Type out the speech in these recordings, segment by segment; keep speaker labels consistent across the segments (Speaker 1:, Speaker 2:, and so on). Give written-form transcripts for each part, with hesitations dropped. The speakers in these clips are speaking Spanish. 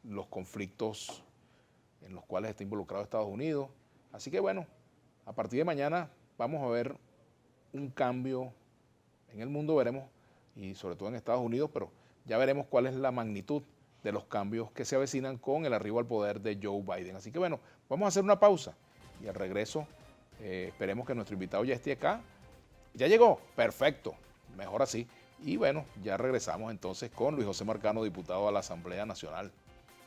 Speaker 1: los conflictos en los cuales está involucrado Estados Unidos. Así que bueno, a partir de mañana vamos a ver un cambio en el mundo, veremos, y sobre todo en Estados Unidos, pero ya veremos cuál es la magnitud de los cambios que se avecinan con el arribo al poder de Joe Biden. Así que bueno, vamos a hacer una pausa y al regreso esperemos que nuestro invitado ya esté acá. Ya llegó, perfecto, mejor así. Y bueno, ya regresamos entonces con Luis José Marcano, diputado a la Asamblea Nacional.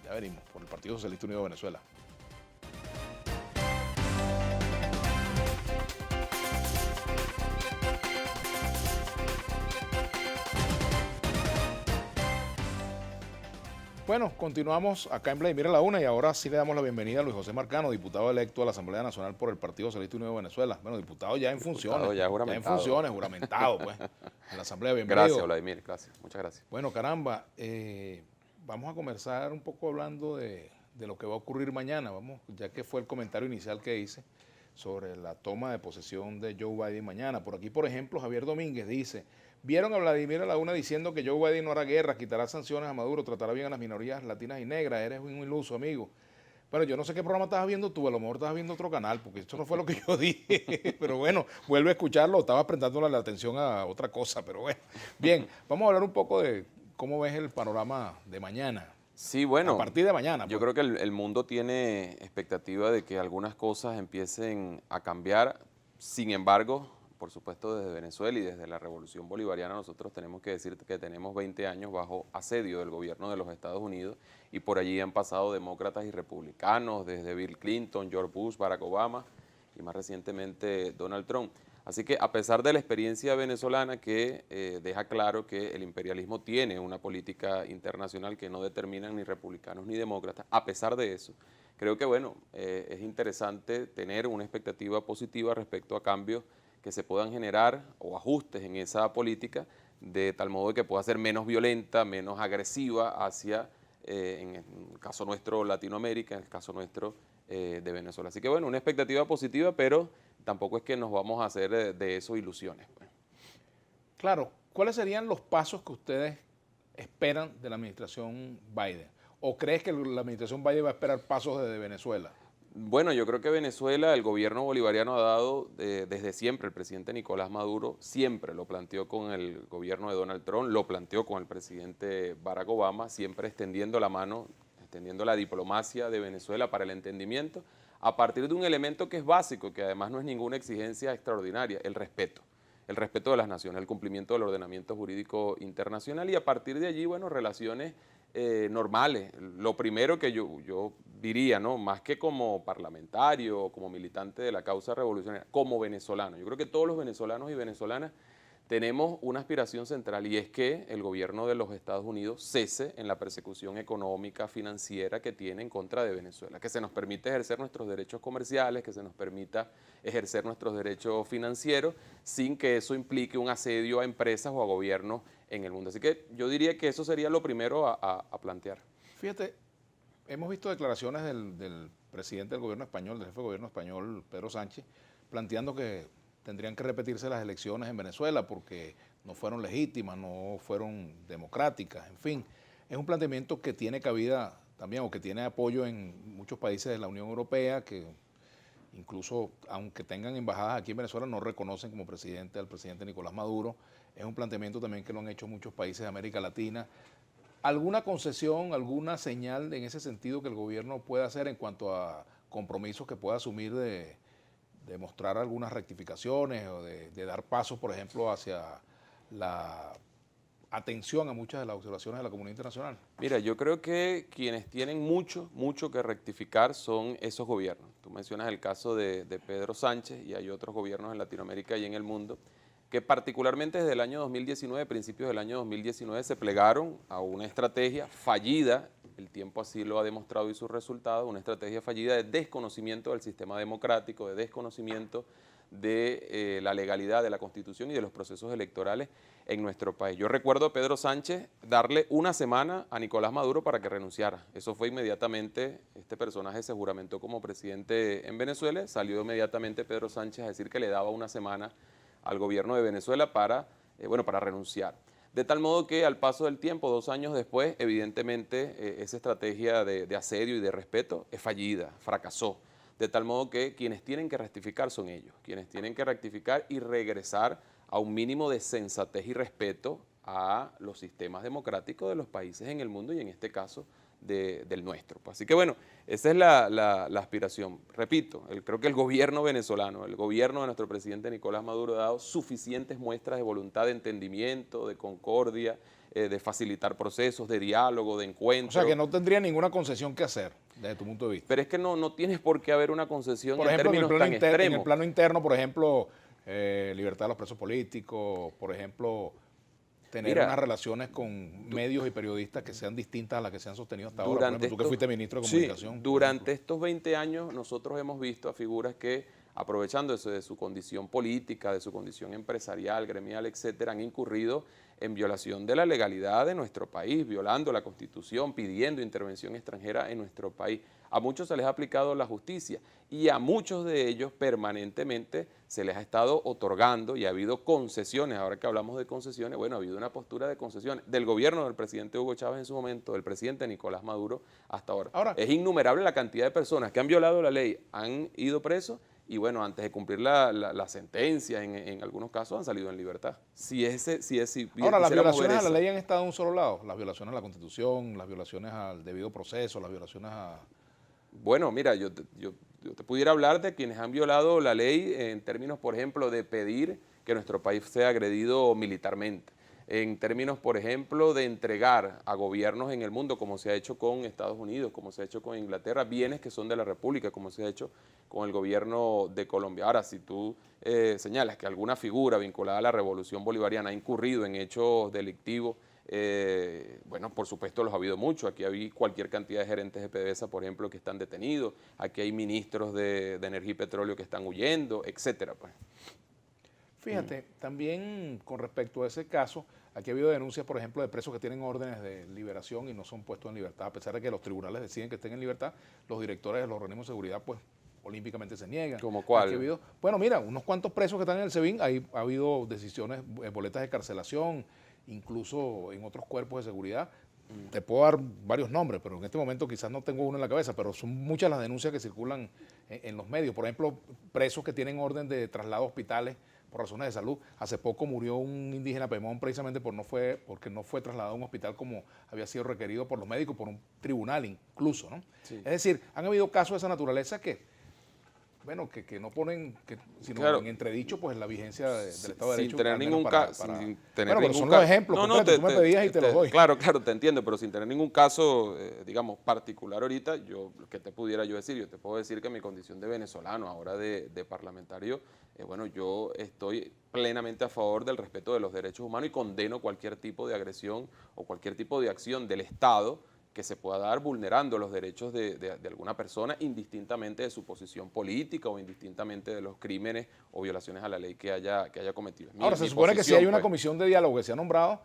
Speaker 1: Ya venimos, por el Partido Socialista Unido de Venezuela. Bueno, continuamos acá en Vladimir a la Una y ahora sí le damos la bienvenida a Luis José Marcano, diputado electo a la Asamblea Nacional por el Partido Socialista Unido de Venezuela. Bueno, diputado ya en funciones.
Speaker 2: Ya juramentado.
Speaker 1: Ya en funciones, juramentado, pues. En la Asamblea, bienvenido.
Speaker 2: Gracias, Vladimir, gracias. Muchas gracias.
Speaker 1: Bueno, caramba, vamos a comenzar un poco hablando de lo que va a ocurrir mañana, vamos, ya que fue el comentario inicial que hice sobre la toma de posesión de Joe Biden mañana. Por aquí, por ejemplo, Javier Domínguez dice: vieron a Vladimir a la Una diciendo que Joe Biden no hará guerra, quitará sanciones a Maduro, tratará bien a las minorías latinas y negras. Eres un iluso, amigo. Pero yo no sé qué programa estabas viendo tú, a lo mejor estabas viendo otro canal, porque esto no fue lo que yo dije. Pero bueno, vuelve a escucharlo, estaba prestándole la atención a otra cosa, pero bueno. Bien, vamos a hablar un poco de cómo ves el panorama de mañana.
Speaker 2: Sí, bueno,
Speaker 1: a partir de mañana.
Speaker 2: yo
Speaker 1: Pues.
Speaker 2: creo que el mundo tiene expectativa de que algunas cosas empiecen a cambiar. Sin embargo, por supuesto, desde Venezuela y desde la Revolución Bolivariana nosotros tenemos que decir que tenemos 20 años bajo asedio del gobierno de los Estados Unidos y por allí han pasado demócratas y republicanos, desde Bill Clinton, George Bush, Barack Obama y más recientemente Donald Trump. Así que a pesar de la experiencia venezolana que deja claro que el imperialismo tiene una política internacional que no determinan ni republicanos ni demócratas, a pesar de eso, creo que bueno, es interesante tener una expectativa positiva respecto a cambios que se puedan generar o ajustes en esa política de tal modo que pueda ser menos violenta, menos agresiva hacia, en el caso nuestro, Latinoamérica, en el caso nuestro, de Venezuela. Así que bueno, una expectativa positiva, pero tampoco es que nos vamos a hacer de eso ilusiones. Pues.
Speaker 1: Claro, ¿cuáles serían los pasos que ustedes esperan de la administración Biden? ¿O crees que la administración Biden va a esperar pasos desde Venezuela?
Speaker 2: Bueno, yo creo que Venezuela, el gobierno bolivariano ha dado desde siempre, el presidente Nicolás Maduro siempre lo planteó con el gobierno de Donald Trump, lo planteó con el presidente Barack Obama, siempre extendiendo la mano, extendiendo la diplomacia de Venezuela para el entendimiento, a partir de un elemento que es básico, que además no es ninguna exigencia extraordinaria, el respeto de las naciones, el cumplimiento del ordenamiento jurídico internacional y a partir de allí, bueno, relaciones normales. Lo primero que yo diría, ¿no? Más que como parlamentario o como militante de la causa revolucionaria, como venezolano. Yo creo que todos los venezolanos y venezolanas tenemos una aspiración central y es que el gobierno de los Estados Unidos cese en la persecución económica, financiera que tiene en contra de Venezuela, que se nos permita ejercer nuestros derechos comerciales, que se nos permita ejercer nuestros derechos financieros sin que eso implique un asedio a empresas o a gobiernos en el mundo. Así que yo diría que eso sería lo primero a plantear.
Speaker 1: Fíjate, hemos visto declaraciones del presidente del gobierno español, del jefe de gobierno español, Pedro Sánchez, planteando que tendrían que repetirse las elecciones en Venezuela porque no fueron legítimas, no fueron democráticas, en fin. Es un planteamiento que tiene cabida también o que tiene apoyo en muchos países de la Unión Europea que incluso aunque tengan embajadas aquí en Venezuela no reconocen como presidente al presidente Nicolás Maduro. Es un planteamiento también que lo han hecho muchos países de América Latina. ¿Alguna concesión, alguna señal en ese sentido que el gobierno pueda hacer en cuanto a compromisos que pueda asumir de mostrar algunas rectificaciones o de dar pasos, por ejemplo, hacia la atención a muchas de las observaciones de la comunidad internacional?
Speaker 2: Mira, yo creo que quienes tienen mucho que rectificar son esos gobiernos. Tú mencionas el caso de Pedro Sánchez y hay otros gobiernos en Latinoamérica y en el mundo que particularmente desde el año 2019, principios del año 2019, se plegaron a una estrategia fallida, el tiempo así lo ha demostrado y sus resultados, una estrategia fallida de desconocimiento del sistema democrático, de desconocimiento de la legalidad de la Constitución y de los procesos electorales en nuestro país. Yo recuerdo a Pedro Sánchez darle una semana a Nicolás Maduro para que renunciara. Eso fue inmediatamente, este personaje se juramentó como presidente en Venezuela, salió inmediatamente Pedro Sánchez a decir que le daba una semana al gobierno de Venezuela para renunciar. De tal modo que al paso del tiempo, 2 años después, evidentemente esa estrategia de asedio y de respeto es fallida, fracasó. De tal modo que quienes tienen que rectificar son ellos, quienes tienen que rectificar y regresar a un mínimo de sensatez y respeto a los sistemas democráticos de los países en el mundo y en este caso del nuestro. Así que bueno, esa es la aspiración. Repito, creo que el gobierno venezolano, el gobierno de nuestro presidente Nicolás Maduro ha dado suficientes muestras de voluntad, de entendimiento, de concordia, de facilitar procesos, de diálogo, de encuentro.
Speaker 1: O sea, que no tendría ninguna concesión que hacer, desde tu punto de vista.
Speaker 2: Pero es que no tienes por qué haber una concesión
Speaker 1: Por
Speaker 2: en
Speaker 1: ejemplo,
Speaker 2: términos tan
Speaker 1: en
Speaker 2: extremos.
Speaker 1: el plano interno, por ejemplo, libertad de los presos políticos, por ejemplo, tener
Speaker 2: Mira,
Speaker 1: unas relaciones con medios y periodistas que sean distintas a las que se han sostenido hasta ahora. Por
Speaker 2: Durante
Speaker 1: ejemplo, tú que fuiste ministro de
Speaker 2: sí,
Speaker 1: Comunicación. por
Speaker 2: durante
Speaker 1: ejemplo.
Speaker 2: estos 20 años nosotros hemos visto a figuras que, aprovechándose de su condición política, de su condición empresarial, gremial, etcétera, han incurrido en violación de la legalidad de nuestro país, violando la Constitución, pidiendo intervención extranjera en nuestro país. A muchos se les ha aplicado la justicia y a muchos de ellos permanentemente se les ha estado otorgando y ha habido concesiones. Ahora que hablamos de concesiones, bueno, ha habido una postura de concesiones del gobierno del presidente Hugo Chávez en su momento, del presidente Nicolás Maduro hasta ahora.
Speaker 1: Ahora,
Speaker 2: Es innumerable la cantidad de personas que han violado la ley, han ido presos y bueno, antes de cumplir la sentencia, en algunos casos han salido en libertad. Si
Speaker 1: ahora, las
Speaker 2: quisiéramos ver
Speaker 1: violaciones a la
Speaker 2: esa.
Speaker 1: ley han estado de un solo lado. Las violaciones a la Constitución, las violaciones al debido proceso, las violaciones a...
Speaker 2: Bueno, mira, yo te pudiera hablar de quienes han violado la ley en términos, por ejemplo, de pedir que nuestro país sea agredido militarmente, en términos, por ejemplo, de entregar a gobiernos en el mundo, como se ha hecho con Estados Unidos, como se ha hecho con Inglaterra, bienes que son de la República, como se ha hecho con el gobierno de Colombia. Ahora, si tú señalas que alguna figura vinculada a la revolución bolivariana ha incurrido en hechos delictivos, bueno, por supuesto los ha habido mucho. Aquí hay cualquier cantidad de gerentes de PDVSA, por ejemplo, que están detenidos. Aquí hay ministros de Energía y Petróleo que están huyendo, etcétera, pues.
Speaker 1: Fíjate, también con respecto a ese caso, aquí ha habido denuncias, por ejemplo, de presos que tienen órdenes de liberación y no son puestos en libertad. A pesar de que los tribunales deciden que estén en libertad, los directores de los organismos de seguridad, pues, olímpicamente se niegan.
Speaker 2: ¿Cómo cuál?
Speaker 1: Bueno, mira, unos cuantos presos que están en el SEBIN, ha habido decisiones, boletas de carcelación, incluso en otros cuerpos de seguridad. Te puedo dar varios nombres, pero en este momento quizás no tengo uno en la cabeza, pero son muchas las denuncias que circulan en los medios. Por ejemplo, presos que tienen orden de traslado a hospitales por razones de salud. Hace poco murió un indígena Pemón precisamente porque no fue trasladado a un hospital como había sido requerido por los médicos, por un tribunal incluso, ¿no? Sí. Es decir, han habido casos de esa naturaleza que, bueno, que no ponen, sino claro, en entredicho, pues la vigencia del Estado de Derecho.
Speaker 2: Sin tener ningún caso.
Speaker 1: Bueno, pero son los ejemplos, tú me pedías y te los doy.
Speaker 2: Claro, te entiendo, pero sin tener ningún caso, digamos, particular ahorita, yo, ¿qué te pudiera yo decir? Yo te puedo decir que mi condición de venezolano, ahora de parlamentario, bueno, yo estoy plenamente a favor del respeto de los derechos humanos y condeno cualquier tipo de agresión o cualquier tipo de acción del Estado que se pueda dar vulnerando los derechos de alguna persona indistintamente de su posición política o indistintamente de los crímenes o violaciones a la ley que haya cometido.
Speaker 1: Ahora, se supone que si hay una comisión de diálogo que se ha nombrado,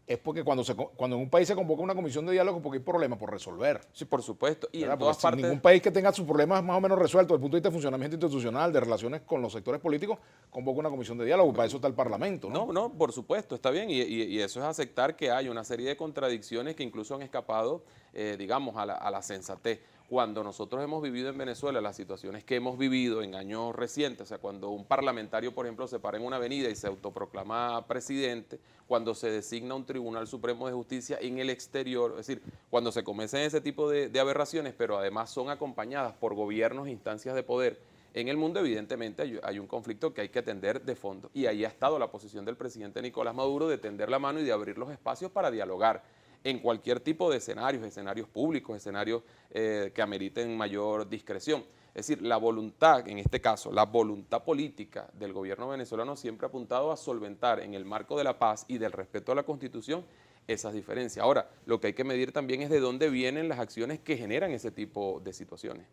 Speaker 1: es porque cuando en un país se convoca una comisión de diálogo porque hay problemas por resolver.
Speaker 2: Sí, por supuesto. Y en
Speaker 1: todas partes, ningún país que tenga sus problemas más o menos resueltos desde el punto de vista de funcionamiento institucional, de relaciones con los sectores políticos, convoca una comisión de diálogo. Para eso está el Parlamento, ¿no?
Speaker 2: No, por supuesto, está bien. Y eso es aceptar que hay una serie de contradicciones que incluso han escapado, digamos, a la sensatez. Cuando nosotros hemos vivido en Venezuela las situaciones que hemos vivido en años recientes, o sea, cuando un parlamentario, por ejemplo, se para en una avenida y se autoproclama presidente, cuando se designa un Tribunal Supremo de Justicia en el exterior, es decir, cuando se cometen ese tipo de aberraciones, pero además son acompañadas por gobiernos e instancias de poder en el mundo, evidentemente hay un conflicto que hay que atender de fondo. Y ahí ha estado la posición del presidente Nicolás Maduro de tender la mano y de abrir los espacios para dialogar en cualquier tipo de escenarios públicos, escenarios que ameriten mayor discreción. Es decir, la voluntad, en este caso, la voluntad política del gobierno venezolano siempre ha apuntado a solventar en el marco de la paz y del respeto a la Constitución esas diferencias. Ahora, lo que hay que medir también es de dónde vienen las acciones que generan ese tipo de situaciones.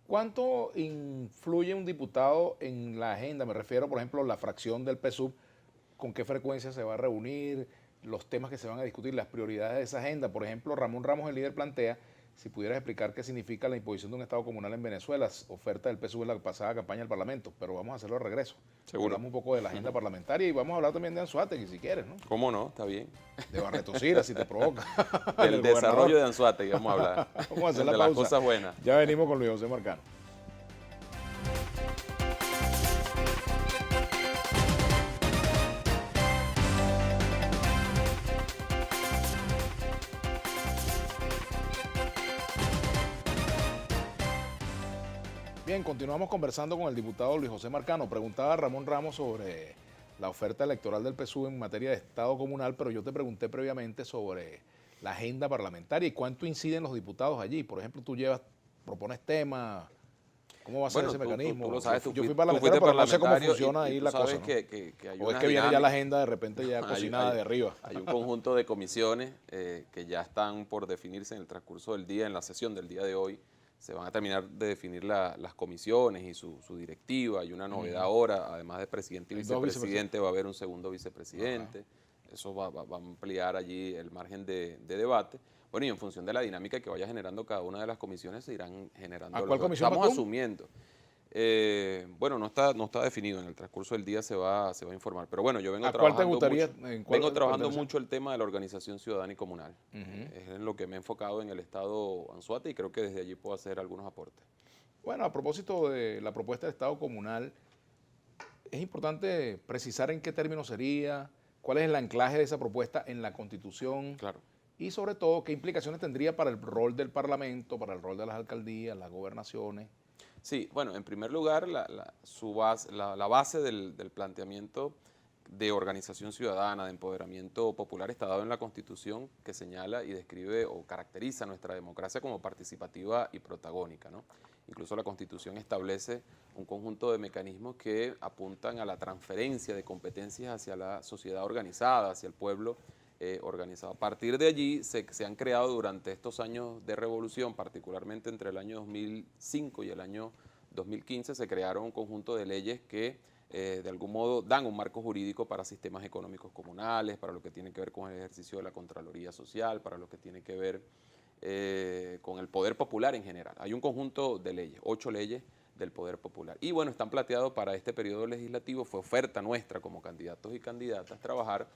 Speaker 1: ¿Cuánto influye un diputado en la agenda? Me refiero, por ejemplo, a la fracción del PSUV, con qué frecuencia se va a reunir, los temas que se van a discutir, las prioridades de esa agenda. Por ejemplo, Ramón Ramos, el líder, plantea si pudieras explicar qué significa la imposición de un Estado comunal en Venezuela, oferta del PSUV en la pasada campaña del Parlamento, pero vamos a hacerlo de regreso.
Speaker 2: Seguro.
Speaker 1: Hablamos un poco de la agenda parlamentaria y vamos a hablar también de Anzoátegui, si quieres, ¿no?
Speaker 2: ¿Cómo no? Está bien.
Speaker 1: De Barreto Sira, si te provoca.
Speaker 2: Del desarrollo de Anzoátegui vamos a hablar.
Speaker 1: Vamos a hacer la
Speaker 2: de
Speaker 1: pausa.
Speaker 2: las cosas buenas.
Speaker 1: Ya venimos con Luis José Marcano. Bien, continuamos conversando con el diputado Luis José Marcano. Preguntaba a Ramón Ramos sobre la oferta electoral del PSUV en materia de Estado comunal, pero yo te pregunté previamente sobre la agenda parlamentaria y cuánto inciden los diputados allí. Por ejemplo, tú propones temas, ¿cómo va a ser ese mecanismo?
Speaker 2: Tú lo sabes,
Speaker 1: Yo fui parlamentario, pero no sé cómo funciona ahí la cosa, ¿no?
Speaker 2: que hay
Speaker 1: O es
Speaker 2: una
Speaker 1: que viene ya
Speaker 2: dinámica.
Speaker 1: la agenda de repente ya cocinada de arriba.
Speaker 2: Hay un conjunto de comisiones que ya están por definirse en el transcurso del día, en la sesión del día de hoy. Se van a terminar de definir las comisiones y su directiva. Hay una novedad ahora, además de presidente y
Speaker 1: Hay dos
Speaker 2: vicepresidente, va a haber un segundo vicepresidente. Ajá. Eso va a ampliar allí el margen de debate. Bueno, y en función de la dinámica que vaya generando cada una de las comisiones, se irán generando.
Speaker 1: ¿A cuál comisión
Speaker 2: Estamos
Speaker 1: vas tú?
Speaker 2: asumiendo. Bueno, no está definido, en el transcurso del día se va a informar, pero bueno, yo vengo
Speaker 1: ¿A cuál te
Speaker 2: trabajando
Speaker 1: gustaría?
Speaker 2: mucho,
Speaker 1: ¿En cuál
Speaker 2: vengo trabajando
Speaker 1: pertenecer?
Speaker 2: mucho el tema de la organización ciudadana y comunal. Es en lo que me he enfocado en el estado Anzoátegui y creo que desde allí puedo hacer algunos aportes.
Speaker 1: Bueno, a propósito de la propuesta de Estado comunal, es importante precisar en qué términos sería, cuál es el anclaje de esa propuesta en la Constitución.
Speaker 2: Claro.
Speaker 1: Y sobre todo, qué implicaciones tendría para el rol del Parlamento, para el rol de las alcaldías, las gobernaciones.
Speaker 2: Sí, bueno, en primer lugar, la base del planteamiento de organización ciudadana, de empoderamiento popular, está dado en la Constitución, que señala y describe o caracteriza nuestra democracia como participativa y protagónica, ¿no? Incluso la Constitución establece un conjunto de mecanismos que apuntan a la transferencia de competencias hacia la sociedad organizada, hacia el pueblo organizado. A partir de allí se han creado durante estos años de revolución, particularmente entre el año 2005 y el año 2015, se crearon un conjunto de leyes que de algún modo dan un marco jurídico para sistemas económicos comunales, para lo que tiene que ver con el ejercicio de la Contraloría Social, para lo que tiene que ver con el poder popular en general. Hay un conjunto de leyes, 8 leyes del poder popular. Y bueno, están planteados para este periodo legislativo, fue oferta nuestra como candidatos y candidatas trabajar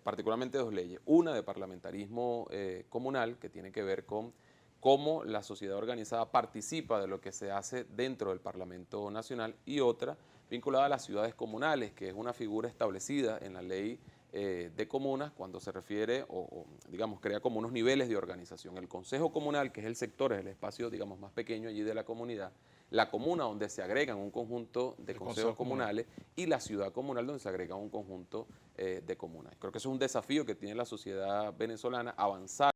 Speaker 2: particularmente 2 leyes. Una de parlamentarismo comunal, que tiene que ver con cómo la sociedad organizada participa de lo que se hace dentro del Parlamento Nacional, y otra vinculada a las ciudades comunales, que es una figura establecida en la ley de comunas cuando se refiere digamos, crea como unos niveles de organización. El Consejo Comunal, que es el sector, es el espacio, digamos, más pequeño allí de la comunidad, la comuna donde se agregan un conjunto de consejos comunales y la ciudad comunal donde se agrega un conjunto de comunas. Creo que eso es un desafío que tiene la sociedad venezolana, avanzar